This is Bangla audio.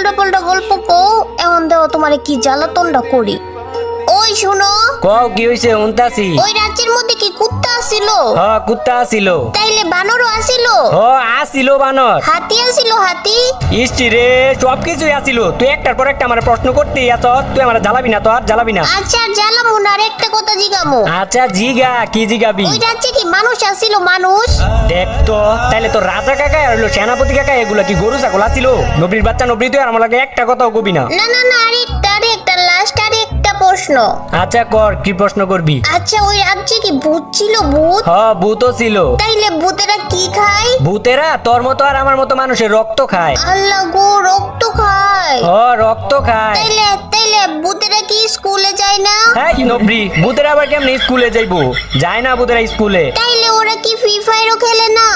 উল্টো পাল্টা গল্প কও, এখন দেও তোমারে কি জ্বালাতনটা করি। ওই শুনো, কও কি হইছে? উনতাছি। ওই রাজ্যের মধ্যে কি কুত্তা আসিল? কুত্তা আসিল। তাইলে বানরও আসিল? আসিল বানর। হাতি আসিল? হাতি? ইষ্টি রে, সবকিছুই আসিল। তুই একটার পর একটা আমার প্রশ্ন করতেই আছ। তুই আমার জ্বালাবি না, তো আর জ্বালাবি না। আচ্ছা জ্বালামু না, আর একটা কথা জিগামু। আচ্ছা জিগা, কি জিগাবি? ওই রাজ্যে কি মানুষ আসিল? মানুষ? দেখ তো, তাইলে তো রাজা কাকা আর হলো সেনাপতি কাকা এগুলা কি গরু ছাগল আসিল? নবীর বাচ্চা নবী, তুই আর আমার লাগে একটা কথাও কবি না। না না না, আরেকটা লাস্ট আরেকটা প্রশ্ন। আচ্ছা কর, কি প্রশ্ন করবি? আচ্ছা ওই রাজ্যে কি ভূত ছিল? ভূত? ভূতও ছিল। তাইলে ভূতেরা কি খায়? ভূতেরা তোর মতো আর আমার মতো মানুষের রক্ত খায়। আল্লাহ গো, রক্ত খায়? রক্ত খায়। তাইলে তাইলে ভূতেরা কি স্কুলে যায় না? হ্যাঁ নবী, ভূতেরা আবার কেমনে স্কুলে যাইবো? যায় না ভূতেরা স্কুলে। তাইলে ওরা কি ফ্রি ফায়ারও খেলে না?